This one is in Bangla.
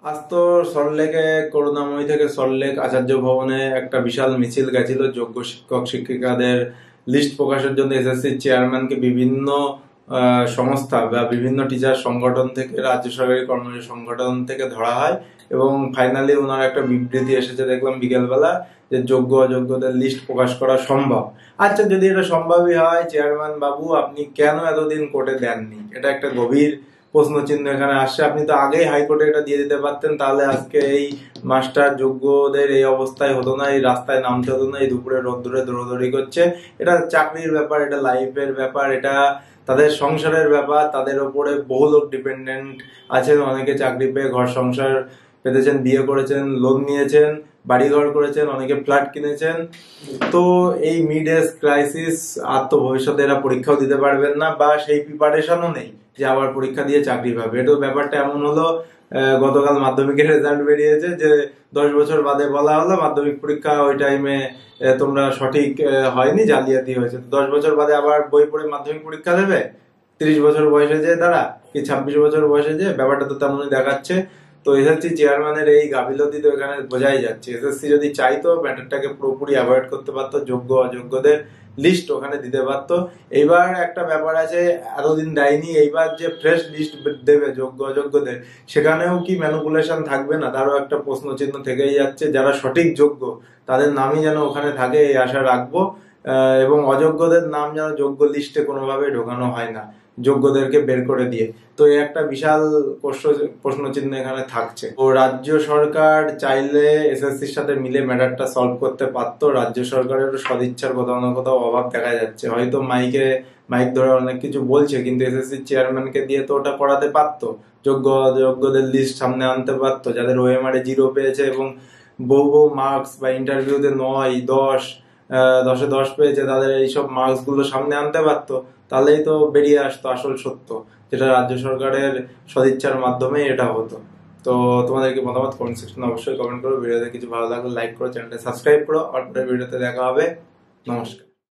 আজ তো সল্টলেকে করুণাময়ী থেকে সল্টলেক আচার্য ভবনে একটা বিশাল মিছিল গেছিল যোগ্য শিক্ষক শিক্ষিকাদের লিস্ট প্রকাশের জন্য। এসএসসি চেয়ারম্যানকে বিভিন্ন সংস্থা বা বিভিন্ন টিচার সংগঠন থেকে, রাজ্য সরকারি কর্মচারী সংগঠন থেকে ধরা হয় এবং ফাইনালি ওনার একটা বিবৃতি এসেছে দেখলাম বিকেলবেলা, যে যোগ্য অযোগ্যদের লিস্ট প্রকাশ করা সম্ভব। আচ্ছা, যদি এটা সম্ভবই হয়, চেয়ারম্যান বাবু আপনি কেন এতদিন কোর্টে দেননি? এটা একটা গভীর প্রশ্ন চিহ্ন এখানে আসছে। আপনি তো আগেই হাইকোর্টে এটা দিয়ে দিতে পারতেন, তাহলে আজকে এই মাস্টার যোগ্যদের এই অবস্থায় হতো না, এই রাস্তায় নামতে হতো না, এই দুপুরে রোদ্দুরে দৌড়াদৌড়ি করছে। এটা চাকরির ব্যাপার, এটা লাইফের ব্যাপার, এটা তাদের সংসারের ব্যাপার। তাদের ওপরে বহু লোক ডিপেন্ডেন্ট আছেন, অনেকে চাকরি পেয়ে ঘর সংসার পেতেছেন, বিয়ে করেছেন, লোন নিয়েছেন, বাড়িঘর করেছেন, অনেকে ফ্ল্যাট কিনেছেন। তো এই মিড এজ ক্রাইসিস, আর তো ভবিষ্যতে এরা পরীক্ষাও দিতে পারবেন না, বা সেই প্রিপারেশনও নেই যে আবার পরীক্ষা দিয়ে চাকরি পাবে। এটা ব্যাপারটা এমন হলো, গতকাল মাধ্যমিকের রেজাল্ট বেরিয়েছে যে 10 বছর বাদে বলা হলো মাধ্যমিক পরীক্ষা ওই টাইমে তোমরা সঠিক হয়নি, জালিয়াতি হয়েছে। 10 বছর বাদে আবার বই পড়ে মাধ্যমিক পরীক্ষা দেবে 30 বছর বয়সে, যে তারা কি 26 বছর বয়সে, যে ব্যাপারটা তো তেমনই দেখাচ্ছে। তো এসএসসি চেয়ারম্যানের এই গাফিলতি তো এখানে বোঝাই যাচ্ছে। এসএসসি যদি চাইতো ম্যাটারটাকে পুরোপুরি অ্যাভয়েড করতে পারতো, যোগ্য অযোগ্যদের লিস্ট ওখানে দিতে পারতো। এইবার একটা ব্যাপার আছে, এতদিন দেয়নি, এইবার যে ফ্রেশ লিস্ট দেবে যোগ্য অযোগ্যদের, সেখানেও কি ম্যানিপুলেশন থাকবে না? তারও একটা প্রশ্ন চিহ্ন থেকেই যাচ্ছে। যারা সঠিক যোগ্য তাদের নামই যেন ওখানে থাকে, এই আশা রাখবো। এবং অযোগ্যদের নাম যেন যোগ্য লিস্টে কোনোভাবে ঢোকানো হয় না, যোগ্যদেরকে বের করে দিয়ে। তো এই একটা বিশাল প্রশ্ন চিহ্ন এখানে থাকছে। ও রাজ্য সরকার চাইলে এসএসসির সাথে মিলে ম্যাটারটা সলভ করতে পারতো। রাজ্য সরকারের সদিচ্ছার কোথাও না কোথাও অভাব দেখা যাচ্ছে। হয়তো মাইক ধরে অনেক কিছু বলছে, কিন্তু এসএসসি চেয়ারম্যানকে দিয়ে তো ওটা করাতে পারতো। যোগ্য অযোগ্যদের লিস্ট সামনে আনতে পারতো, যাদের ওএমআর 0 পেয়েছে এবং বহু মার্কস বা ইন্টারভিউতে 9, 10, 10-এ 10 পেয়েছে, তাদের এইসব মার্কস গুলো সামনে আনতে পারতো। তাহলেই তো বেরিয়ে আসতো আসল সত্য, যেটা রাজ্য সরকারের সদিচ্ছার মাধ্যমে এটা হতো। তো তোমাদের কি মতামত কমেন্ট সেকশনে অবশ্যই কমেন্ট করো। ভিডিওতে কিছু ভালো লাগলে লাইক করো, চ্যানেলটা সাবস্ক্রাইব করো। আর পরের ভিডিওতে দেখা হবে। নমস্কার।